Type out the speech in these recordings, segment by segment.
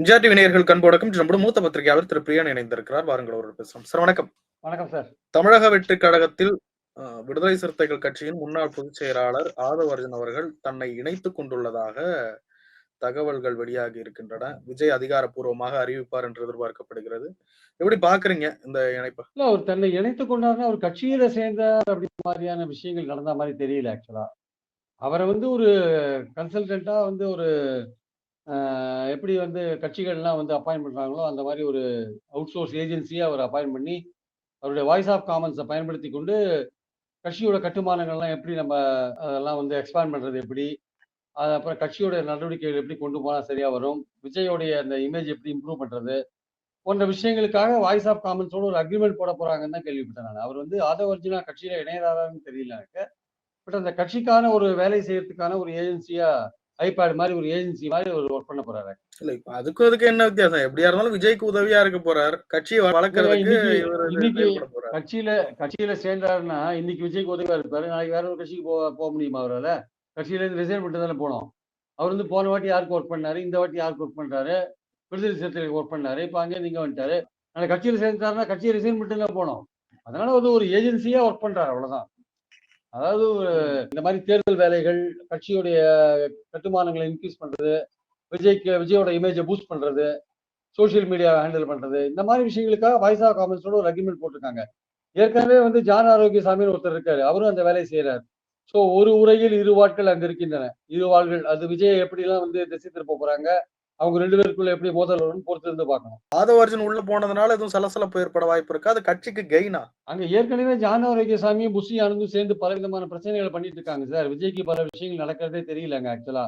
MGR TV நேயர்களுக்கு அன்போடக்கம். நம்முடைய மூத்த பத்திரிகையாளர் திரு பிரியன் இணைந்திருக்கிறார். வாருங்கள் அவரோடு பேசலாம். சார் வணக்கம். வணக்கம் சார். தமிழக வெற்றி கழகத்தில் விடுதலை சிறுத்தைகள் கட்சியின் முன்னாள் பொதுச் செயலாளர் ஆதவ் அர்ஜுன் அவர்கள் தன்னை இணைத்துக் கொண்டுள்ளதாக தகவல்கள் வெளியாகி இருக்கின்றன. விஜய் அதிகாரப்பூர்வமாக அறிவிப்பார் என்று எதிர்பார்க்கப்படுகிறது. எப்படி பாக்குறீங்க இந்த இணைப்பை? இல்ல, அவர் தன்னை இணைத்துக் கொண்டாருன்னா அவர் கட்சியில சேர்ந்தார் அப்படி மாதிரியான விஷயங்கள் நடந்த மாதிரி தெரியல. ஆக்சுவலா அவரை வந்து ஒரு கன்சல்டன்டா வந்து ஒரு எப்படி வந்து கட்சிகள்லாம் வந்து அப்பாயின்ட் பண்றாங்களோ அந்த மாதிரி ஒரு அவுட் சோர்ஸ் ஏஜென்சியை அவர் அப்பாயின்ட் பண்ணி அவருடைய வாய்ஸ் ஆஃப் காமன்ஸை பயன்படுத்தி கொண்டு கட்சியோட கட்டுமானங்கள்லாம் எப்படி நம்ம அதெல்லாம் வந்து எக்ஸ்பேண்ட் பண்றது எப்படி, அப்புறம் கட்சியோட நடவடிக்கைகள் எப்படி கொண்டு போனால் சரியா வரும், விஜயோடைய அந்த இமேஜ் எப்படி இம்ப்ரூவ் பண்றது போன்ற விஷயங்களுக்காக வாய்ஸ் ஆஃப் காமன்ஸோட ஒரு அக்ரிமெண்ட் போட போறாங்கன்னு தான் கேள்விப்பட்டேன் நான். அவர் வந்து ஆதவ் அர்ஜுனா கட்சியில இணையதாரான்னு தெரியல எனக்கு. பட் அந்த கட்சிக்கான ஒரு வேலை செய்யறதுக்கான ஒரு ஏஜென்சியா ஐபேட் மாதிரி ஒரு ஏஜென்சி மாதிரி ஒரு ஒர்க் பண்ண போறாரு. இல்ல இப்ப அதுக்கு என்ன வித்தியாசம்? எப்படியா இருந்தாலும் விஜய்க்கு உதவியா இருக்க போறாரு. கட்சியை வளர்க்கறதுக்கு இன்னைக்கு கட்சியில சேர்ந்தாருன்னா இன்னைக்கு விஜய்க்கு உதவியா இருப்பாரு. நாளைக்கு வேற ஒரு கட்சிக்கு போக முடியுமா அவரால்? கட்சியில இருந்து ரிசைன் பண்ணிட்டு தானே போனோம். அவர் வந்து போன வாட்டி யாருக்கு ஒர்க் பண்ணாரு, இந்த வாட்டி யாருக்கு ஒர்க் பண்றாரு, விடுதலை சிறுத்தைகளுக்கு ஒர்க் பண்ணாரு, இப்ப அங்கே நீங்க வந்துட்டாரு. நாளை கட்சியில சேர்ந்தாருன்னா கட்சியை ரிசைன் பண்ணிட்டு தான் போனோம். அதனால வந்து ஒரு ஏஜென்சியா ஒர்க் பண்றாரு, அவ்வளவுதான். அதாவது இந்த மாதிரி தேர்தல் வேலைகள், கட்சியுடைய கட்டுமானங்களை இன்க்ரீஸ் பண்றது, விஜயோட இமேஜை பூஸ்ட் பண்றது, சோசியல் மீடியாவை ஹேண்டில் பண்றது, இந்த மாதிரி விஷயங்களுக்காக வாய்ஸ் ஆஃப் காமன்ஸோட ஒரு அக்ரிமெண்ட் போட்டிருக்காங்க. ஏற்கனவே வந்து ஜான் ஆரோக்கியசாமின்னு ஒருத்தர் இருக்காரு, அவரும் அந்த வேலையை செய்யறாரு. ஸோ ஒரு உரையில் இரு வாட்கள் அங்க இருக்கின்றன, இரு வாழ்கள். அது விஜய் எப்படிலாம் வந்து திசை திருப்ப போறாங்க, அவங்க ரெண்டு பேருக்குள்ள எப்படி மோதல் வரும்னு பொறுத்து இருந்து பார்க்கணும். ஆதவ் அர்ஜுன் உள்ள போனதுனால எதுவும் சலசலப்பு ஏற்பட வாய்ப்பு இருக்கு? அது கட்சிக்கு கெயினா? அங்க ஏற்கனவே ஜான் ஆரோக்கியசாமியும் புஷி ஆனந்தும் சேர்ந்து பல விதமான பிரச்சனைகளை பண்ணிட்டு இருக்காங்க சார். விஜய்க்கு பல விஷயங்கள் நடக்கிறதே தெரியலங்க ஆக்சுவலா.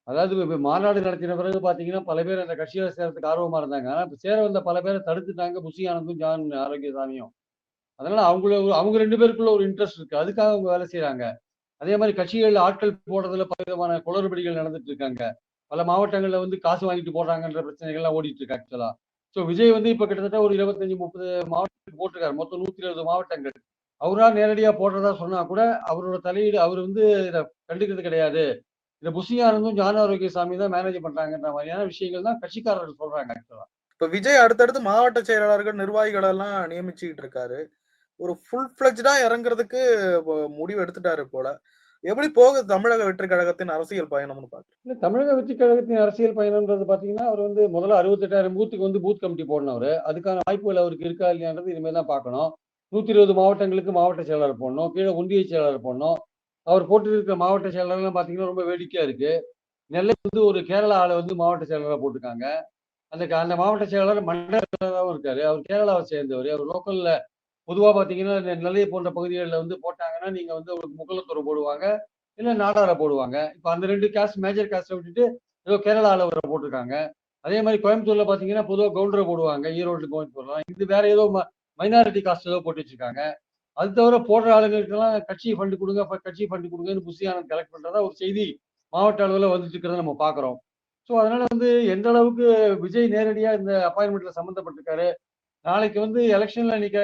அதாவது மாநாடு நடத்தின பிறகு பாத்தீங்கன்னா பல பேர் அந்த கட்சியில சேர்றதுக்கு ஆர்வமா இருந்தாங்க. ஆனா சேர வந்த பல பேரை தடுத்துட்டாங்க புஷி ஆனந்தும் ஜான் ஆரோக்கியசாமியும். அதனால அவங்க ரெண்டு பேருக்குள்ள ஒரு இன்ட்ரெஸ்ட் இருக்கு, அதுக்காக அவங்க வேலை செய்யறாங்க. அதே மாதிரி கட்சிகள் ஆட்கள் போடுறதுல பல விதமான குளறுபடிகள் நடந்துட்டு இருக்காங்க. பல மாவட்டங்கள்ல வந்து காசு வாங்கிட்டு போடுறாங்கன்ற பிரச்சனைகள்லாம் ஓடிட்டு இருக்கு ஆக்சுவலா. ஸோ விஜய் வந்து இப்ப கிட்டத்தட்ட ஒரு 25-30 மாவட்டத்துக்கு போட்டிருக்காரு, மொத்தம் 120 மாவட்டங்கள். அவரா நேரடியா போடுறதா சொன்னா கூட அவரோட தலையீடு அவர் வந்து இதை கண்டுக்கிறது கிடையாது. இந்த புஷி ஆனந்தும் ஜான் ஆரோக்கியசாமி தான் மேனேஜ் பண்றாங்கன்ற மாதிரியான விஷயங்கள் தான் கட்சிக்காரர்கள் சொல்றாங்க ஆக்சுவலா. இப்ப விஜய் அடுத்தடுத்து மாவட்ட செயலாளர்கள், நிர்வாகிகள் எல்லாம் நியமிச்சுக்கிட்டு இருக்காரு. ஒரு ஃபுல் ஃபிளெஜ்டா இறங்குறதுக்கு முடிவு எடுத்துட்டாரு போல. எப்படி போகுது தமிழக வெற்றி கழகத்தின் அரசியல் பயணம்னு பாக்குறேன்? தமிழக வெற்றி கழகத்தின் அரசியல் பயணம்ன்றது பாத்தீங்கன்னா, அவர் வந்து முதல்ல 68,000 பூத்துக்கு வந்து பூத் கமிட்டி போடணும். அவரு அதுக்கான வாய்ப்புகள் அவருக்கு இருக்கா இல்லையான்றது இனிமேல் தான் பார்க்கணும். 120 மாவட்டங்களுக்கு மாவட்ட செயலாளர் போடணும், கீழே ஒன்றிய செயலாளர் போடணும். அவர் போட்டு இருக்கிற மாவட்ட செயலாளர்லாம் பாத்தீங்கன்னா ரொம்ப வேடிக்கையா இருக்கு. நெல்லை வந்து ஒரு கேரளா ஆளை வந்து மாவட்ட செயலாளராக போட்டிருக்காங்க. அந்த மாவட்ட செயலாளர் மண்டல செயலாளராகவும் இருக்காரு. அவர் கேரளாவை சேர்ந்தவர். அவர் லோக்கல்ல பொதுவா பாத்தீங்கன்னா நெல்லை போன்ற பகுதிகளில் வந்து போட்டாங்கன்னா நீங்க வந்து அவருக்கு முகலத்தூர் போடுவாங்க, இல்ல நாடார போடுவாங்க. இப்ப அந்த ரெண்டு கேஸ்ட் மேஜர் கேஸ்ட்டை விட்டுட்டு ஏதோ கேரளாவில் ஒரு போட்டிருக்காங்க. அதே மாதிரி கோயம்புத்தூர்ல பாத்தீங்கன்னா பொதுவாக கவுண்டரை போடுவாங்க, ஈரோடு கோயம்புத்தூர்லாம். இது வேற ஏதோ மைனாரிட்டி காஸ்ட் ஏதோ போட்டு வச்சிருக்காங்க. அது தவிர போடுற ஆளுங்களுக்கெல்லாம் கட்சி ஃபண்டு கொடுங்க, கட்சி ஃபண்டு கொடுங்கன்னு புஷி ஆனந்த் கலெக்ட் பண்றதா ஒரு செய்தி மாவட்ட அளவில் வந்துட்டு இருக்கிறத நம்ம பாக்குறோம். ஸோ அதனால வந்து எந்த அளவுக்கு விஜய் நேரடியா இந்த அப்பாயின்மெண்ட்ல சம்மந்தப்பட்டிருக்காரு, நாளைக்கு வந்து எலெக்ஷன்ல நீங்க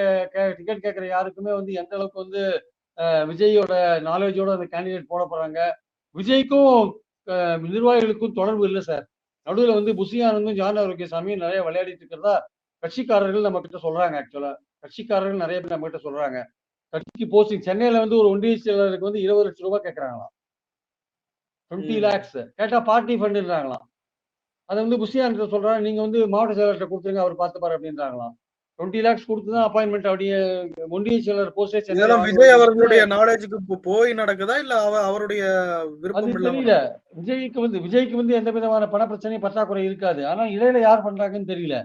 டிக்கெட் கேட்குற யாருக்குமே வந்து எந்த அளவுக்கு வந்து விஜயோட நாலேஜோட அந்த கேண்டிடேட் போட போறாங்க, விஜய்க்கும் நிர்வாகிகளுக்கும் தொடர்பு இல்லை சார். நடுவில் வந்து புஷி ஆனந்தும் ஜான் ஆரோக்கியசாமியும் நிறைய விளையாடிட்டு இருக்கிறதா கட்சிக்காரர்கள் நம்ம கிட்ட சொல்றாங்க. ஆக்சுவலா கட்சிக்காரர்கள் நிறைய பேர் நம்ம கிட்ட சொல்றாங்க. கட்சிக்கு போஸ்டிங் சென்னையில வந்து ஒரு ஒன்றிய செயலருக்கு வந்து 20 லட்சம் ரூபாய் கேட்கறாங்களாம், 20 lakhs கேட்டா பார்ட்டி ஃபண்டுன்றாங்களாம். அதை வந்து புஷி ஆனந்த் சொல்றாங்க, நீங்க வந்து மாவட்ட செயலர்கிட்ட கொடுத்துருங்க, அவர் பார்த்துப்பாரு அப்படின்றாங்களாம். 20 lakhs கொடுத்துதான் அப்பாயின்மெண்ட் அப்படியே ஒன்றிய செயலர் போஸ்டே சென்னை. விஜய் அவர்களுடைய நாலேஜுக்கு போய் நடக்குதா இல்ல அவருடைய விருப்பம் தெரியல. விஜய்க்கு வந்து எந்த விதமான பண பிரச்சனையும் பற்றாக்குறை இருக்காது. ஆனா இடையில யார் பண்றாங்கன்னு தெரியல.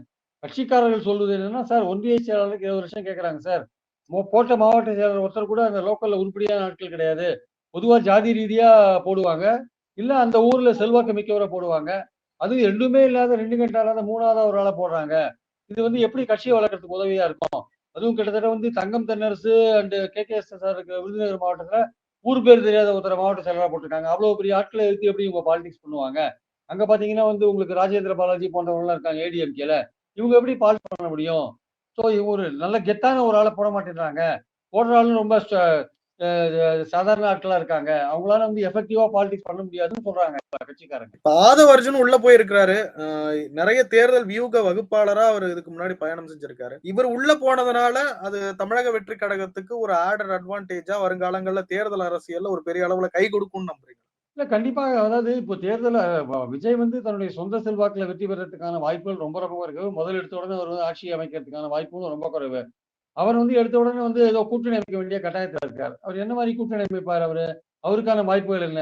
கட்சிக்காரர்கள் சொல்வது என்னன்னா, சார் ஒன்றிய செயலாளருக்கு 20 லட்சம் கேட்கறாங்க சார். போட்ட மாவட்ட செயலாளர் ஒருத்தர் கூட அந்த லோக்கல்ல உருப்படியான ஆட்கள் கிடையாது. பொதுவா ஜாதி ரீதியா போடுவாங்க, இல்ல அந்த ஊர்ல செல்வாக்கு மிக்கவரை போடுவாங்க. அது ரெண்டுமே இல்லாத, ரெண்டு கண்டா இல்லாத மூணாவது ஒரு ஆளை போடுறாங்க. இது வந்து எப்படி கட்சியை வளர்க்கறதுக்கு உதவியா இருக்கும்? அதுவும் கிட்டத்தட்ட வந்து Thangam Thennarasu and KKS sir இருக்கிற விருதுநகர் மாவட்டத்துல ஊர் பேர் தெரியாத ஒருத்தர் மாவட்ட செயலராக போட்டிருக்காங்க. அவ்வளவு பெரிய ஆட்களை எடுத்து எப்படி இவங்க பாலிடிக்ஸ் பண்ணுவாங்க? அங்க பாத்தீங்கன்னா வந்து உங்களுக்கு ராஜேந்திர பாலாஜி போன்றவங்கலாம் இருக்காங்க ADMKல. இவங்க எப்படி பாலிடிக்ஸ் பண்ண முடியும்? ஸோ ஒரு நல்ல கெத்தான ஒரு ஆளை போட மாட்டேங்கிறாங்க. போடுற ஆளும் ரொம்ப சாதாரண ஆட்களா இருக்காங்க. அவங்களால வந்து எஃபெக்டிவா பாலிடிக்ஸ் பண்ண முடியாதுன்னு சொல்றாங்க கட்சிக்காரங்க. இப்ப ஆதவ அர்ஜுன் உள்ள போயிருக்கிறாரு. நெறைய தேர்தல் வியூக வகுப்பாளரா அவரு இதுக்கு முன்னாடி பயணம் செஞ்சிருக்காரு. இவர் உள்ள போனதுனால, அது தமிழக வெற்றி கழகத்துக்கு ஒரு ஆடட் அட்வான்டேஜா வருங்காலங்கள்ல தேர்தல் அரசியல்ல ஒரு பெரிய அளவுல கை கொடுக்கும்னு நம்புறீங்க? இல்ல கண்டிப்பாக. அதாவது இப்போ தேர்தல்ல விஜய் வந்து தன்னுடைய சொந்த செல்வாக்குல வெற்றி பெறதுக்கான வாய்ப்புகள் ரொம்ப ரொம்ப இருக்கு. முதல் எடுத்த உடனே அவர் வந்து ஆட்சி அமைக்கிறதுக்கான வாய்ப்புகளும் ரொம்ப குறைவு. அவர் வந்து எடுத்த உடனே வந்து ஏதோ கூட்டணி அமைக்க வேண்டிய கட்டாயத்துல இருக்கார். அவர் என்ன மாரி கூட்டணி அமைப்பார் அவரு? அவருக்கான வாய்ப்புகள் என்ன?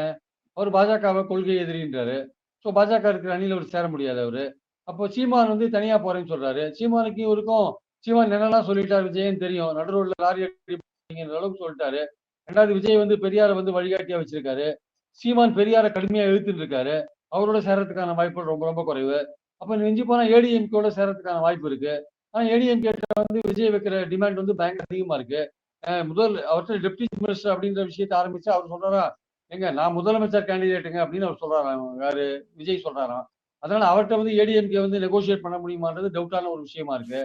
அவர் பாஜகவ கொள்கை எதிரின்றாரு. ஸோ பாஜக இருக்கிற அணியில அவர் சேர முடியாது அவரு. அப்போ சீமான் வந்து தனியா போறேன்னு சொல்றாரு. சீமானுக்கும் இவருக்கும் சீமான் என்னெல்லாம் சொல்லிட்டார் விஜய்ன்னு தெரியும். நடு ரோட்ல லாரி அடிப்பீங்கன்ற அளவுக்கு சொல்லிட்டாரு. 2வது விஜய் வந்து பெரியார வந்து வழிகாட்டியா வச்சிருக்காரு. சீமான் பெரியார கடுமையா எதிர்த்துட்டு இருக்காரு. அவரோட சேர்றதுக்கான வாய்ப்புகள் ரொம்ப ரொம்ப குறைவு. அப்ப மிஞ்சி போனா ஏடிஎம்கேவோட சேர்றதுக்கான வாய்ப்பு இருக்கு. ஆனா ஏடிஎம்கே வந்து விஜய் வைக்கிற டிமாண்ட் வந்து பயங்கர அதிகமா இருக்கு. முதல் அவர்ட்ட டெப்டி சீஃப் மினிஸ்டர் அப்படின்ற விஷயத்த ஆரம்பிச்சு அவர் சொல்றாராம், "ஏங்க நான் முதலமைச்சர் கேண்டிடேட்டுங்க" அப்படின்னு அவர் சொல்றாராம். யாரு? விஜய் சொல்றாராம். அதனால அவர்ட்ட வந்து ஏடிஎம்கே வந்து நெகோஷியேட் பண்ண முடியுமான்றது டவுட்டான ஒரு விஷயமா இருக்கு.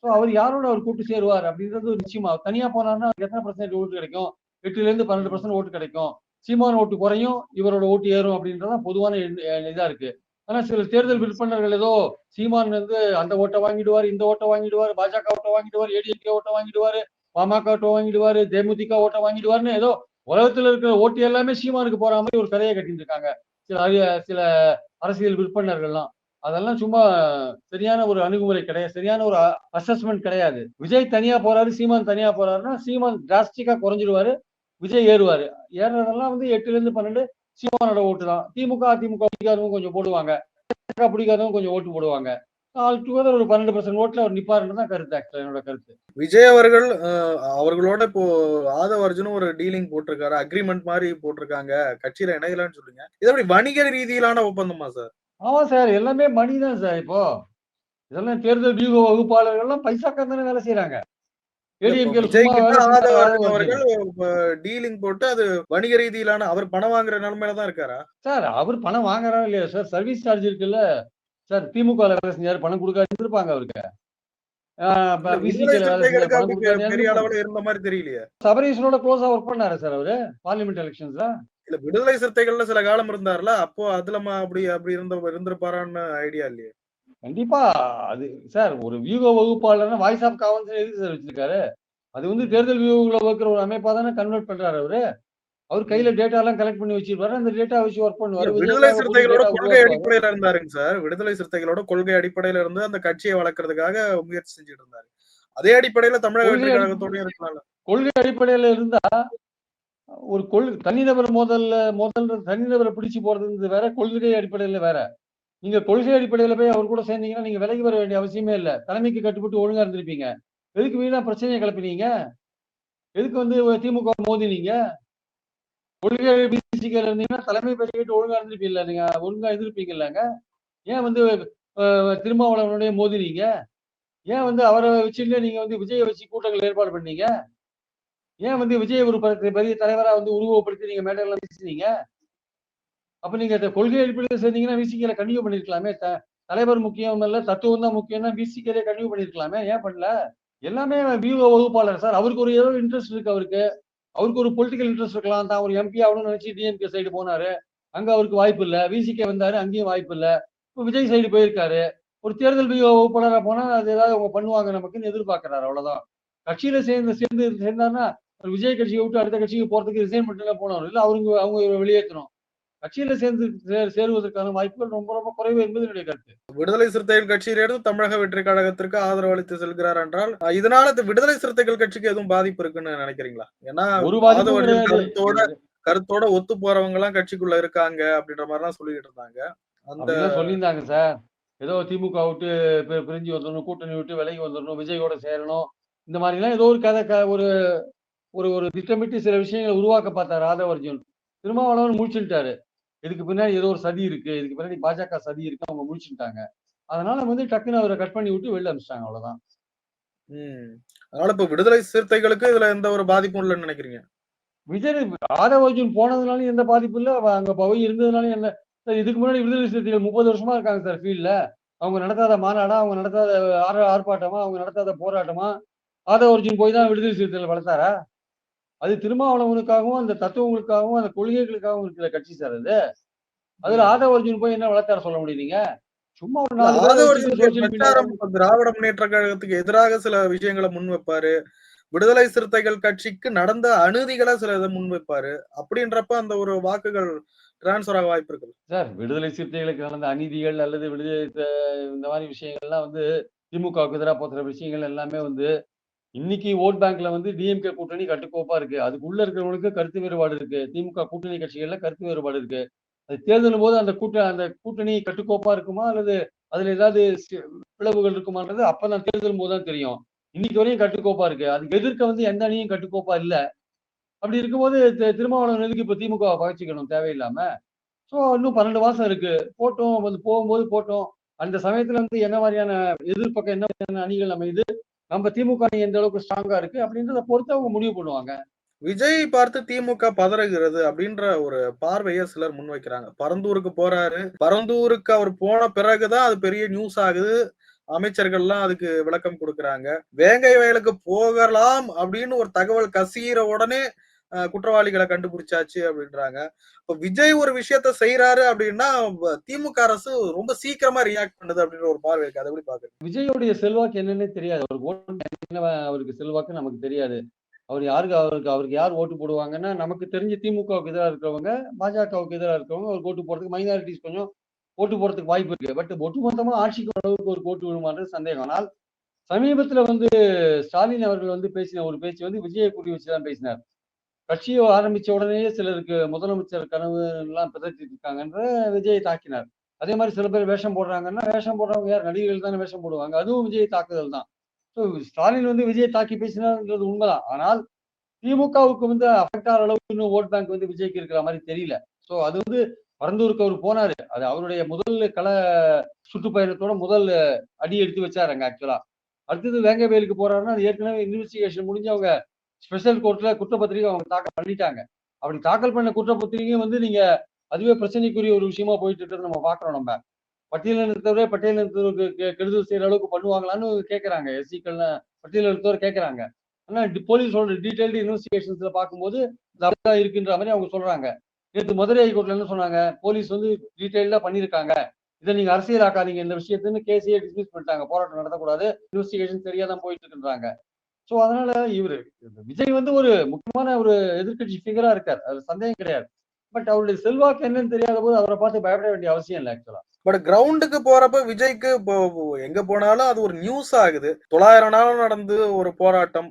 ஸோ அவர் யாரோட அவர் கூட்டு சேருவார் அப்படின்றது ஒரு நிச்சயமா. தனியா போனாருன்னா அவருக்கு எத்தனை பெர்சன்டேஜ் ஓட்டு கிடைக்கும்? 8லேருந்து ம். 12% ஓட்டு கிடைக்கும். சீமான் ஓட்டு குறையும், இவரோட ஓட்டு ஏறும் அப்படின்றதுதான் பொதுவான இதா இருக்கு. ஆனா சில தேர்தல் ம். விற்பனர்கள் ஏதோ சீமான் வந்து அந்த ஓட்ட வாங்கிடுவாரு, இந்த ஓட்ட வாங்கிடுவாரு, பாஜக ஓட்ட வாங்கிடுவாரு, ஏடிஎம்கே ஓட்ட வாங்கிடுவாரு, பாமக ஓட்ட வாங்கிடுவாரு, தேமுதிக ஓட்ட வாங்கிடுவாருன்னு ஏதோ உலகத்துல இருக்கிற ஓட்டு எல்லாமே சீமானுக்கு போற மாதிரி ஒரு கதையை கட்டிட்டு இருக்காங்க. சில அரசியல் விற்பனர்கள்லாம். அதெல்லாம் சும்மா சரியான ஒரு அணுகுமுறை கிடையாது. சரியான ஒரு அசஸ்மென்ட் கிடையாது. விஜய் தனியா போறாரு, சீமான் தனியா போறாருன்னா, சீமான் டிராஸ்டிக்கா குறைஞ்சிருவாரு. விஜய் ஏறுவாரு. ஏறுனதெல்லாம் வந்து 8லேருந்து 12 சீமானோட ஓட்டு தான். திமுக, அதிமுக பிடிக்காதவங்க கொஞ்சம் போடுவாங்க. பாஜக பிடிக்காதவங்க கொஞ்சம் ஓட்டு போடுவாங்க. ஆல் டுகெதர் ஒரு 12% ஓட்டுல அவர் நிப்பாருன்னு தான் கருத்து. ஆக்சுவலா என்னோட கருத்து. விஜய் அவர்கள் அவர்களோட இப்போ ஆதவ அர்ஜுனும் ஒரு டீலிங் போட்டிருக்காரு. அக்ரீமெண்ட் மாரி போட்டிருக்காங்க. கட்சியில இணையலான்னு சொல்றீங்க. இது எப்படி வணிக ரீதியிலான ஒப்பந்தமா சார்? ஆமா சார். எல்லாமே மணி தான் சார் இப்போ. இதெல்லாம் தேர்தல் வியூக வகுப்பாளர்கள்லாம் பைசாக்காக தானே வேலை செய்றாங்க. இல்ல இப்போ ஏடிஎம்கேல விஜய் சும்மா கிட்ட வேலை ஆதவ செஞ்சாரா அர்ஜுன் ஆதவ அர்ஜுன்? அவர்கள் டீலிங் போட்டு அது வணிக ரீதியிலான அவர் பணம் வாங்குற நிலைமையில தான் இருக்காரா? சார் அவர் பணம் வாங்குறாரா இல்லையா சார்? சர்வீஸ் சார்ஜ் இருக்குல்ல. சார் திமுகல வேலை செஞ்சாரு. பணம் குடுக்காம இருந்திருப்பாங்க அவருக்கு. இல்ல விடுதலை விசிகேல வேலை செஞ்சாரு. சிறுத்தைகளுக்கு பணம் அப்படி குடுக்காம பெரிய இருந்திருப்பாங்க. அளவுல இருந்த மாரி தெரியலையே. சபரீஷனோட க்ளோஸா ஒர்க் பண்ணாரா சார் அவரு? பார்லிமென்ட் எலக்ஷன்ஸ்ல? இல்ல விடுதலை சிறுத்தைகள்ல சில காலம் இருந்தார்ல. அப்போ அதுல அப்படி அப்படி இருந்திருப்பாரான்னு ஐடியா இல்லையே. கண்டிப்பா. அது சார் ஒரு வியூக வகுப்பாளர்னா வாய்ஸ் ஆஃப் காமன்ஸ் எதுக்கு சார் வச்சிருக்காரு? அது வந்து ம். தேர்தல் வியூகங்கள வகுக்கிற ஒரு அமைப்பா தானே கன்வெர்ட் பண்றாரு அவரு. அவர் கையில ம். டேட்டாலாம் கலெக்ட் பண்ணி வச்சிருப்பாரு. அந்த டேட்டா வச்சு ஒர்க் இல்ல பண்ணுவாரு. விடுதலை விஜய்க்காக புது சிறுத்தைகளோட டேட்டா கொள்கை உருவாக்குவாரு. அடிப்படையில இருந்தாருங்க சார். விடுதலை சிறுத்தைகளோட கொள்கை அடிப்படையில இருந்து அந்த கட்சிய வளர்க்கறதுக்காக முயற்சி செஞ்சுட்டு இருந்தாரு. அதே அடிப்படையில தமிழக கொள்கை வெற்றி அடி கழகத்தோடயும் இருக்கலாம்ல. கொள்கை அடிப்படையில இருந்தா ஒரு தனிநபர் மோதல்ன்றது தனிநபர பிடிச்சு போறதுன்றது வேற, கொள்கை அடிப்படையில வேற. நீங்க கொள்கை அடிப்படையில போய் அவர் கூட சேர்ந்தீங்கன்னா, நீங்க விலகி வர வேண்டிய அவசியமே இல்ல. தலைமைக்கு கட்டுப்பட்டு ஒழுங்கா இருந்திருப்பீங்க. எதுக்கு வீணா பிரச்சனைய கிளப்பினீங்க? எதுக்கு வந்து திமுக மோதினீங்க? கொள்கை பிசிகல இருந்தீங்கன்னா, தலைமை பதவியேற்று ஒழுங்கா இருந்திருப்பீங்கல்ல. நீங்க ஒழுங்கா இருந்திருப்பீங்கல்லங்க. ஏன் வந்து அ திருமாவளவனோடயே மோதினீங்க? ஏன் வந்து அவர வச்சுட்டு நீங்க வந்து விஜய வச்சு கூட்டங்கள் ஏற்பாடு பண்ணீங்க? ஏன் வந்து விஜய ஒரு பெரிய தலைவரா வந்து உருவகப்படுத்தி நீங்க மேடைகள்ல பேசுனீங்க? அப்ப நீங்க கொள்கை அடிப்படையில சேர்ந்தீங்கன்னா, விசிகல கன்டின்யூ பண்ணியிருக்கலாமே. தலைவர் முக்கியம் இல்ல, தத்துவம் தான் முக்கியம்னா விசிகலே கன்டின்யூ பண்ணியிருக்கலாமே. ஏன் பண்ணல? எல்லாமே வியூக வகுப்பாளர் சார். அவருக்கு ஒரு ஏதோ இன்ட்ரெஸ்ட் இருக்கு அவருக்கு. அவருக்கு ஒரு பொலிட்டிக்கல் இன்ட்ரெஸ்ட் இருக்கலாம். தான் ஒரு எம்பி ஆகணும்னு நினைச்சு டிஎம்கே சைடு போனாரு. அங்க அவருக்கு வாய்ப்பு இல்ல. விசிகே வந்தாரு. அங்கேயும் வாய்ப்பு இல்ல. இப்ப விஜய் சைடு போயிருக்காரு. ஒரு தேர்தல் வியூக வகுப்பாளரா போனா, அது ஏதாவது அவங்க பண்ணுவாங்க நமக்குன்னு எதிர்பார்க்கிறாரு அவ்வளவுதான். கட்சியில சேர்ந்தாருன்னா, விஜய் கட்சிய விட்டு அடுத்த கட்சிக்கு போறதுக்கு ரிசைன் பண்ணிட்டுலாம் போனவர். இல்ல அவங்க வெளியேத்தணும். கட்சியில சேருவதற்கான வாய்ப்புகள் ரொம்ப ரொம்ப குறைவு என்பது என்னுடைய கருத்து. விடுதலை சிறுத்தைகள் கட்சியிலிருந்து தமிழக வெற்றி கழகத்திற்கு ஆதரவு அளித்து செல்கிறார் என்றால், இதனால விடுதலை சிறுத்தைகள் கட்சிக்கு எதுவும் பாதிப்பு இருக்குன்னு நினைக்கிறீங்களா? ஏன்னா ஒரு பாதிப்பும் ஆதவ அர்ஜுன் கிடையாது. கருத்தோட ஒத்து போறவங்கலாம் கட்சிக்குள்ள இருக்காங்க அப்படின்ற மாரிலாம் சொல்லிட்டு இருந்தாங்க. அந்த அப்படிலாம் சொல்லியிருந்தாங்க சார். ஏதோ திமுக விட்டு பிரிஞ்சு வந்துரணும், கூட்டணி விட்டு விலகி வந்துரணும், விஜயோட சேரணும். இந்த மாரிலாம் ஏதோ ஒரு கதை ஒரு ஒரு ஒரு திட்டமிட்டு சில விஷயங்கள உருவாக்க பார்த்தாரு ஆதவ அர்ஜுன். திருமாவளவன் முழிச்சுட்டாரு. இதுக்கு பின்னாடி ஏதோ ஒரு சதி இருக்கு. இதுக்கு பின்னாடி பாஜக சதி இருக்கு. அவங்க முழிச்சுட்டாங்க. அதனால வந்து டக்குனு அவர கட் பண்ணி விட்டு வெளில அனுப்பிச்சுட்டாங்க அவ்வளவுதான். ம். அதனால இப்ப விடுதலை சிறுத்தைகளுக்கு இதுல எந்த ஒரு பாதிப்பும் இல்லன்னு நினைக்கிறீங்க? விஜய் ஆதவ அர்ஜுன் போனதுனாலயும் எந்த பாதிப்பும் இல்ல. அங்க போய் இருந்ததுனாலயும் என்ன சார் இதுக்கு முன்னாடி விடுதலை சிறுத்தைகள் 30 வருஷமா இருக்காங்க சார் ஃபீல்ட்ல. அவங்க நடத்தாத மாநாடா, அவங்க நடத்தாத ஆர்ப்பாட்டமா, அவங்க நடத்தாத போராட்டமா, ஆதவ அர்ஜுன் போய் தான் விடுதலை சிறுத்தைகள் வளர்த்தாரா? அது திருமாவளவனுக்காகவும் அந்த தத்துவங்களுக்காகவும் அந்த கொள்கைகளுக்காகவும் இருக்கிற கட்சி சார் அது. அதுல ம். ஆதவ அர்ஜுன் போய் என்ன வளர்த்தார சொல்ல முடியும் நீங்க? சும்மா ஒரு இல்ல 4 பேரை வச்சுட்டு ஆதவர்ஜுனுடைய சோசியல் மீடியால பிரச்சாரம் திராவிட முன்னேற்ற கழகத்துக்கு எதிராக சில விஷயங்கள முன்வைப்பாரு. விடுதலை சிறுத்தைகள் கட்சிக்கு நடந்த அநீதிகள சில இத முன்வைப்பாரு. அப்படின்றப்ப அந்த ஒரு வாக்குகள் டிரான்ஸ்ஃபர் ஆக வாய்ப்பு இருக்குல்ல? சார் விடுதலை சிறுத்தைகளுக்கு நடந்த அநீதிகள் அல்லது இந்த மாரி விஷயங்கள்லாம் வந்து திமுகவுக்கு எதிரா போத்துற விஷயங்கள் எல்லாமே வந்து இன்னைக்கு ஓட் பேங்க்ல வந்து டிஎம்கே கூட்டணி கட்டுக்கோப்பா இருக்கு. அதுக்குள்ள இருக்கிறவங்களுக்கு கருத்து வேறுபாடு இருக்கு. திமுக கூட்டணி கட்சிகள்ல கருத்து வேறுபாடு இருக்கு. அது தேர்தலும் போது அந்த கூட்டணி கட்டுக்கோப்பா இருக்குமா? அல்லது அதுல ஏதாவது பிளவுகள் இருக்குமான்றது அப்பதான் தேர்தலும் போது தான் தெரியும். இன்னைக்கு வரையும் கட்டுக்கோப்பா இருக்கு. அதுக்கு எதிர்க்க வந்து எந்த அணியும் கட்டுக்கோப்பா இல்ல. அப்படி இருக்கும்போது திருமாவளவன் எதுக்கு இப்ப திமுகவ பகச்சுக்கணும் தேவையில்லாம? ஸோ இன்னும் 12 மாசம் இருக்கு. போட்டும் வந்து போகும்போது போட்டும். அந்த சமயத்துல வந்து என்ன மாரியான எதிர்பக்கம் என்ன மாரியான அணிகள் அமையுது? நம்ம திமுக அணி எந்த அளவுக்கு ஸ்ட்ராங்கா இருக்கு? அப்படின்றத பொறுத்து அவங்க முடிவு பண்ணுவாங்க. விஜய் பார்த்து திமுக பதறுகிறது அப்படின்ற ஒரு பார்வைய சிலர் முன்வைக்கிறாங்க. பரந்தூருக்கு போறாரு. பரந்தூருக்கு அவர் போன பிறகு தான் அது பெரிய நியூஸ் ஆகுது. அமைச்சர்கள்லாம் அதுக்கு விளக்கம் குடுக்குறாங்க. வேங்கை வயலுக்கு போகலாம் அப்படின்னு ஒரு தகவல் கசியிற உடனே குற்றவாளிகள கண்டுபிடிச்சாச்சு அப்படின்றாங்க. இப்ப விஜய் ஒரு விஷயத்த செய்றாரு அப்படின்னா, திமுக அரசு ரொம்ப சீக்கிரமா ரியாக்ட் பண்ணுது அப்படின்ற ஒரு பார்வை இருக்கு. அத எப்படி பார்க்குறீங்க? விஜயோடைய செல்வாக்கு என்னன்னே தெரியாது. அவருக்கு ஓட்டு என்ன அவருக்கு செல்வாக்கு நமக்கு தெரியாது. அவருக்கு யார் ஓட்டு போடுவாங்கன்னா, நமக்கு தெரிஞ்சு திமுகவுக்கு எதிரா இருக்கிறவங்க, பாஜகவுக்கு எதிரா இருக்கிறவங்க அவருக்கு ஓட்டு போடுறதுக்கு மைனாரிட்டீஸ் கொஞ்சம் ஓட்டு போடுறதுக்கு வாய்ப்பு இருக்கு. பட் ஒட்டுமொத்தமா ஆட்சிக்கு அளவுக்கு ஒரு ஓட்டு விழுமான்றது சந்தேகம். ஆனால் சமீபத்தில வந்து ஸ்டாலின் அவர்கள் வந்து பேசின ஒரு பேச்சு வந்து விஜய குறி வச்சு தான் பேசினார். கட்சிய ஆரம்பிச்ச உடனேயே சிலருக்கு முதலமைச்சர் கனவு எல்லாம் பிதற்றிட்டு இருக்காங்கன்ற விஜயை தாக்கினார். அதே மாரி சில பேர் வேஷம் போடுறாங்கன்னா, வேஷம் போடுறவங்க யார்? நடிகர்கள் தானே வேஷம் போடுவாங்க. அதுவும் விஜயை தாக்குதல் தான். ஸோ ஸ்டாலின் வந்து விஜயை தாக்கி பேசினார்ன்றது உண்மைதான். ஆனால் திமுகவுக்கு வந்து அஃபெக்ட் ஆகுற அளவுக்கு இன்னும் ஓட் பேங்க் வந்து விஜய்க்கு இருக்கிற மாரி தெரியல. ஸோ அது வந்து பரந்தூருக்கு அவரு போனாரு. அது அவருடைய முதல் சுற்றுப்பயணத்தோட முதல் அடி எடுத்து வச்சாரு அங்க ஆக்சுவலா. அடுத்தது வேங்கவேலுக்கு போறாருன்னா, அது ஏற்கனவே இன்வெஸ்டிகேஷன் முடிஞ்சு அவங்க ஸ்பெஷல் கோர்ட்ல குற்றப்பத்திரிகை அவங்க தாக்கல் பண்ணிட்டாங்க. அப்படி தாக்கல் பண்ண குற்றப்பத்திரிகையும் வந்து நீங்க அதுவே பிரச்சனைக்குரிய ஒரு விஷயமா போயிட்டு இருக்கிறத நம்ம பார்க்கிறோம் நம்ம. பட்டியலினத்தவரே பட்டியலினத்தவருக்கு கெடுதல் செய்யற அளவுக்கு பண்ணுவாங்களான்னு கேட்கறாங்க. எஸ்சிக்கள்லாம் பட்டியலினத்தவர் கேட்கறாங்க. ஆனா போலீஸோட டீடைல்டு இன்வெஸ்டிகேஷன்ஸ்ல பார்க்கும்போது அது அப்படிதான் இருக்குன்ற மாரி அவங்க சொல்றாங்க. நேத்து மதுரை ஹைகோர்ட்ல என்ன சொன்னாங்க? போலீஸ் வந்து டீடைல்டா பண்ணியிருக்காங்க. இத நீங்க அரசியலாக்காதீங்க இந்த விஷயத்துன்னு கேஸையே டிஸ்மிஸ் பண்ணிட்டாங்க. போராட்டம் நடத்தக்கூடாது. இன்வெஸ்டிகேஷன் சரியா தான் போயிட்டு இருக்குன்றாங்க. சோ அதனால விஜய் வந்து ஒரு முக்கியமான ஒரு எதிர்க்கட்சி ஃபிகரா இருக்கார். அதுல சந்தேகம் கிடையாது. பட் அவருடைய செல்வாக்கு என்னன்னு தெரியாத போது அவர பார்த்து பயப்பட வேண்டிய அவசியம் இல்ல ஆக்சுவலா. பட் கிரவுண்டுக்கு போறப்ப விஜய்க்கு இப்போ எங்க போனாலும் அது ஒரு நியூஸ் ஆகுது. 900 நாள் நடந்து ஒரு போராட்டம்.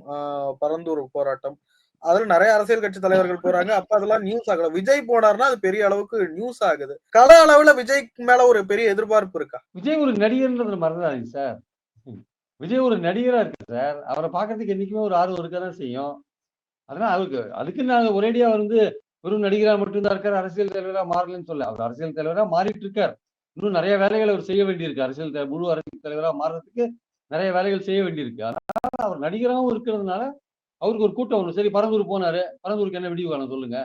பரந்தூர் போராட்டம். அதுல நெறைய அரசியல் கட்சி தலைவர்கள் போறாங்க. அப்ப அதெல்லாம் நியூஸ் ஆகல. விஜய் போனாருன்னா, அது பெரிய அளவுக்கு நியூஸ் ஆகுது. கள அளவுல விஜய்க்கு மேல ஒரு பெரிய எதிர்பார்ப்பு இருக்கா? விஜய் ஒரு நடிகர்ன்றத மறந்துடாதீங்க சார். விஜய் ஒரு நடிகரா இருக்காரு சார். அவர பார்க்கறதுக்கு என்னைக்குமே ஒரு ஆர்வம் இருக்க தான் செய்யும். அதனால அதுக்குன்னு நான் ஒரேடியா வந்து வெறும் நடிகரா மட்டும் தான் இருக்காரு. அரசியல் தலைவரா மாறலன்னு சொல்லல. அவர் அரசியல் தலைவரா மாறிட்டு இருக்கார். இன்னும் நெறைய வேலைகள் அவர் செய்ய வேண்டியிருக்கு. முழு அரசியல் தலைவரா மாறுறதுக்கு நெறைய வேலைகள் செய்ய வேண்டியிருக்கு. அதனால அவர் நடிகராவும் இருக்கிறதுனால, அவருக்கு ஒரு கூட்டம் வரும். சரி பரந்தூர் போனாரு. பரந்தூருக்கு என்ன விடிவு காலம் சொல்லுங்க?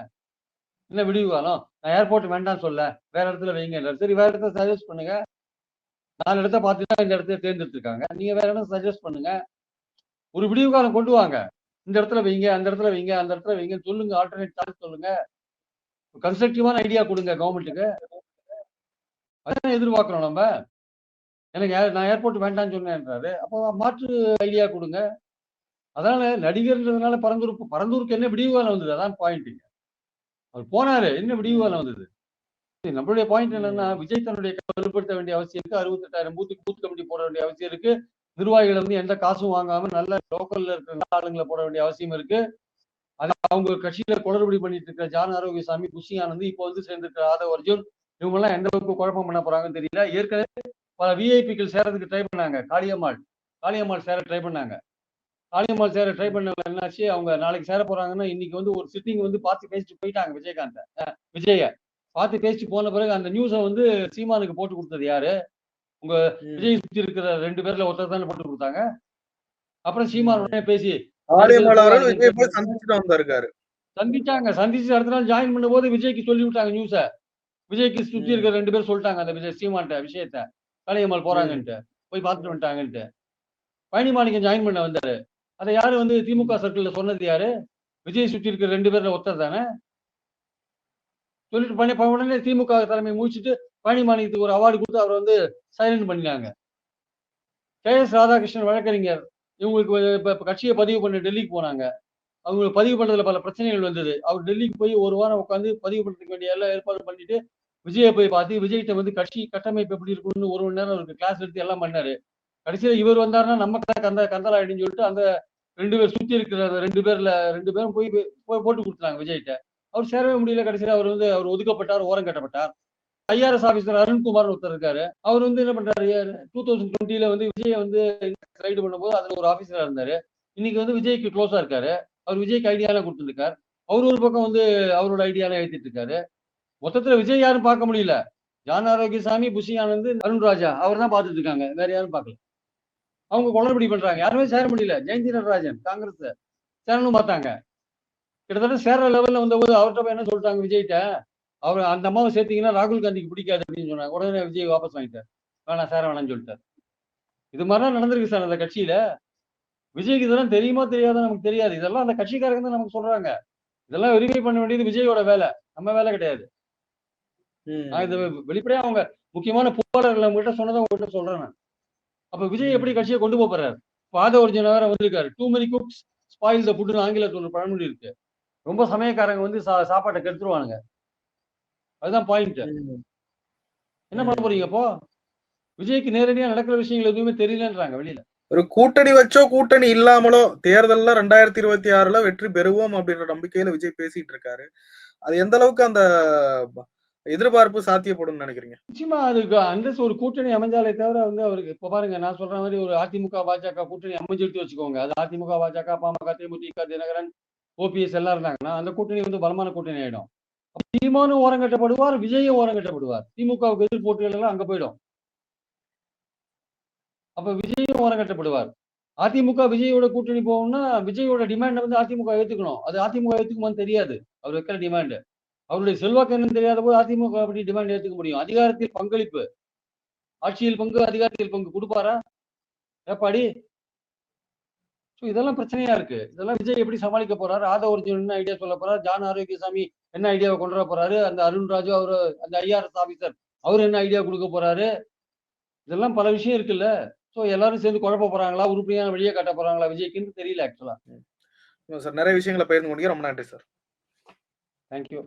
என்ன விடிவு காலம்? நான் ஏர்போர்ட் வேண்டான்னு சொல்லல. வேற இடத்துல வைங்கன்றாரு. சரி வேற இடத்த சஜெஸ்ட் பண்ணுங்க. 4 இடத்த பார்த்து தான் இந்த இடத்த தேர்ந்தெடுத்திருக்காங்க. நீங்க வேற இடம் சஜெஸ்ட் பண்ணுங்க. ஒரு விடிவு காலம் கொண்டு வாங்க. இந்த இடத்துல வைங்க, அந்த இடத்துல வைங்க, அந்த இடத்துல வைங்கன்னு சொல்லுங்க. ஆல்டர்னேட் சாய்ஸ் சொல்லுங்க. கன்ஸ்ட்ரக்டிவான ஐடியா குடுங்க கவர்மெண்ட்டுக்கு. அதானே எதிர்பார்க்கிறோம் நம்ம. எனக்கு நான் ஏர்போர்ட் வேண்டான்னு சொன்னேன்றாரு. அப்போ மாற்று ஐடியா குடுங்க. அதனால நடிகர்ன்றதுனால பரந்தூருக்கு என்ன விடிவு காலம் வந்தது? அதான் பாயிண்ட்டுங்க. அவர் போனாரு. என்ன விடிவு காலம் வந்தது? நம்மளுடைய பாயிண்ட் என்னன்னா, ம். விஜய் தன்னுடைய வலுப்படுத்த வேண்டிய அவசியம் இருக்கு. 68,000 பூத் கமிட்டி போட வேண்டிய அவசியம் இருக்கு. நிர்வாகிகள் வந்து எந்த காசும் வாங்காம நல்ல லோக்கல்ல இருக்கிற நல்ல ஆளுங்கள போட வேண்டிய அவசியம் இருக்கு. அவங்க கட்சியில குளறுபடி பண்ணிட்டு இருக்கிற ஜான் ஆரோக்கியசாமி, புஷி ஆனந்த், இப்போ வந்து சேர்ந்திருக்கிற ஆதவ் அர்ஜுன் இவங்கெல்லாம் எந்த அளவுக்கு குழப்பம் பண்ண போறாங்கன்னு தெரியல. ஏற்கனவே பல விஐபிக்கள் சேரதுக்கு ட்ரை பண்ணாங்க. காளியம்மாள் சேர ட்ரை பண்ணாங்க. காளியம்மாள் சேர ட்ரை பண்ணல என்னாச்சு? அவங்க நாளைக்கு சேர போறாங்கன்னா, இன்னைக்கு வந்து ஒரு சிட்டிங் வந்து பார்த்து பேசிட்டு போயிட்டாங்க விஜய. பார்த்து பேசிட்டு போன பிறகு அந்த நியூஸ வந்து சீமானுக்கு போட்டு குடுத்தது யாரு? உங்க ம். விஜய் சுத்தி இருக்கிற 2 பேர்ல ஒருத்தர் தானே போட்டு குடுத்தாங்க. அப்புறம் சீமான் ம். உடனே பேசி 2 பேர் ஆரியம்மாள் போக அவர்கள் 5 விஜய் பேர் போய் சந்திச்சுட்டு வந்திருக்காரு. சந்திச்சாங்க. சந்திச்சு அடுத்த நாள் ஜாயின் பண்ணும்போது விஜய்க்கு சொல்லி விட்டாங்க நியூஸ. விஜய்க்கு சுத்தி ம். இருக்கிற 2 பேர் சொல்ட்டாங்க அந்த சீமான்ட்ட விஷயத்த. காளியம்மாள் ம். போறாங்கன்ட்டு. போய் பார்த்துட்டு வந்துட்டாங்கன்ட்டு. பழனிமாணிக்கம் ஜாயின் பண்ண வந்தாரு. அத யாரு வந்து திமுக ம். சர்க்கிள்ல சொன்னது யாரு? விஜய் சுத்தி இருக்கிற 2 பேர்ல ஒருத்தர் தானே. சொல்லிட்டு உடனே திமுக தலைமை முடிச்சுட்டு பழனிமாணிக்கத்துக்கு ஒரு அவார்டு கொடுத்து அவரை வந்து சைலண்ட் பண்ணினாங்க. கே.எஸ். ராதாகிருஷ்ணன் வழக்கறிஞர் இவங்களுக்கு இப்ப கட்சியை பதிவு பண்ண டெல்லிக்கு போனாங்க. அவங்களுக்கு பதிவு பண்றதுல பல பிரச்சனைகள் வந்தது. அவர் டெல்லிக்கு போய் ஒரு வாரம் உட்காந்து பதிவு பண்றதுக்கு வேண்டிய எல்லா ஏற்பாடு பண்ணிட்டு விஜயை போய் பார்த்து விஜய்கிட்ட வந்து கட்சி கட்டமைப்பு எப்படி இருக்கும்னு 1 மணி நேரம் அவருக்கு கிளாஸ் எடுத்து எல்லாம் பண்ணாரு. கடைசியில இவர் வந்தாருன்னா நம்ம கந்தலாயிடுன்னு சொல்லிட்டு அந்த 2 பேர் சுத்தி இருக்கிற 2 பேர்ல 2 பேரும் போய் போட்டு கொடுத்தாங்க விஜய்கிட்ட. அவர் சேரவே முடியல. கடைசியில அவர் ஒதுக்கப்பட்டார், ஓரம் கட்டப்பட்டார். ஐஆர்எஸ் ஆபீசர் அருண்குமார் ஒருத்தர் இருக்காரு. அவர் வந்து என்ன பண்றாரு, 2020 வந்து விஜய் வந்து ரைடு பண்ணும்போது அதுல ஒரு ஆபீசரா இருந்தாரு. இன்னைக்கு வந்து விஜய்க்கு க்ளோஸா இருக்காரு. அவர் விஜய்க்கு ஐடியாலாம் கொடுத்துருக்காரு. அவர் ஒரு பக்கம் வந்து அவரோட ஐடியாலாம் எழுதிட்டு இருக்காரு. மொத்தத்துல விஜய் யாரும் பார்க்க முடியல. ஜான் ஆரோக்கியசாமி, புஷி ஆனந்த், அருண் ராஜா அவர் தான் பார்த்துட்டு இருக்காங்க. வேற யாரும் பார்க்கல. அவங்க குளறுபடி பண்றாங்க. யாருமே சேர முடியல. ஜெயந்தி நடராஜன் காங்கிரஸ் சேரணும் பார்த்தாங்க. கிட்டத்தட்ட சேர்ற லெவல்ல வந்தபோது அவர்கிட்ட போய் என்ன சொல்லிட்டாங்க விஜய்கிட்ட, அவர் அந்த அம்மாவை சேர்த்தீங்கன்னா ராகுல் காந்திக்கு பிடிக்காது அப்படின்னு சொன்னாங்க. உடனே விஜய் வாபஸ் வாங்கிட்டார். வேணாம் சேர வேணாம்னு சொல்லிட்டார். இது மாதிரிலாம் நடந்திருக்கு சார் அந்த கட்சியில. விஜய்க்கு இதெல்லாம் தெரியுமா தெரியாதா நமக்கு தெரியாது. இதெல்லாம் அந்த கட்சிக்காரங்க தான் நமக்கு சொல்றாங்க. இதெல்லாம் வெரிஃபை பண்ண வேண்டியது விஜயோட வேலை, நம்ம வேலை கிடையாது. நான் இது வெளிப்படையா அவங்க முக்கியமான புகாரர்கள் அவங்க கிட்ட சொன்னதை உங்ககிட்ட சொல்றேன் நான். அப்ப விஜய் எப்படி கட்சியை கொண்டு போறாரு? பாத ஒரிஜினல் வேற வந்திருக்காரு. Too many cooks spoil the ஃபுட்னு ஆங்கிலத்தில் ஒரு பழமொழி இருக்கு. ரொம்ப சமயக்காரங்க வந்து சாப்பாட்டை கெடுத்துருவானுங்க. அதுதான் பாயிண்ட். என்ன பண்ண போறீங்க அப்போ? விஜய்க்கு நேரடியா நடக்கிற விஷயங்கள் எதுவுமே தெரியலன்றாங்க வெளியில. ஒரு கூட்டணி வச்சோ கூட்டணி இல்லாமலோ தேர்தல்ல 2026ல வெற்றி பெறுவோம் அப்படின்ற நம்பிக்கையில விஜய் பேசிட்டு இருக்காரு. அது எந்த அளவுக்கு அந்த எதிர்பார்ப்பு சாத்தியப்படும் நினைக்கிறீங்க? நிச்சயமா அதுக்கு அந்த ஒரு கூட்டணி அமைஞ்சாலே தவிர வந்து அவருக்கு இப்ப பாருங்க நான் சொல்ற மாதிரி ஒரு அதிமுக பாஜக கூட்டணி அமைஞ்சிட்டு வச்சுக்கோங்க. அது அதிமுக பாஜக பாமக தேமுதிக தினகரன் ஓபிஎஸ் எல்லாம் இருந்தாங்கன்னா அந்த கூட்டணி வந்து பலமான கூட்டணி ஆயிடும். சீமானும் ஓரம் கட்டப்படுவார், விஜயும் ஓரம் கட்டப்படுவார். திமுகவுக்கு எதிர் போட்டிகள் எல்லாம் அங்க போயிடும். அப்ப விஜயும் ஓரம் கட்டப்படுவார். அதிமுக விஜயோட கூட்டணி போகணும்னா விஜயோட டிமாண்ட் வந்து அதிமுக ஏத்துக்கணும். அது அதிமுக ஏத்துக்குமான்னு தெரியாது. அவர் வைக்கிற டிமாண்ட். அவருடைய செல்வாக்கு என்னன்னு தெரியாத போது அதிமுக அப்படி டிமாண்ட் ஏத்துக்க முடியும். அதிகாரத்தில் பங்களிப்பு, ஆட்சியில் பங்கு, அதிகாரத்தில் பங்கு கொடுப்பாரா எடப்பாடி? இதெல்லாம் பிரச்சனையா இருக்கு. இதெல்லாம் விஜய் எப்படி சமாளிக்க போறாரு? ஒரிஜினல் என்ன ஐடியா சொல்ல போறாரு? ஜான் ஆரோக்கியசாமி என்ன ஐடியாவை கொண்டு வர போறாரு? அந்த அருண் ராஜு அவரு அந்த ஐஆர்எஸ் ஆபீசர் அவர் என்ன ஐடியா கொடுக்க போறாரு? இதெல்லாம் பல விஷயம் இருக்குல்ல. சோ எல்லாரும் சேர்ந்து குழப்ப போறாங்களா? உருப்படியான வழியை காட்ட போறாங்களா விஜய்க்குன்னு தெரியல ஆக்சுவலா. சார் நிறைய விஷயங்களை பகிர்ந்து கொண்டீங்க. ரொம்ப நன்றி சார். தேங்க்யூ.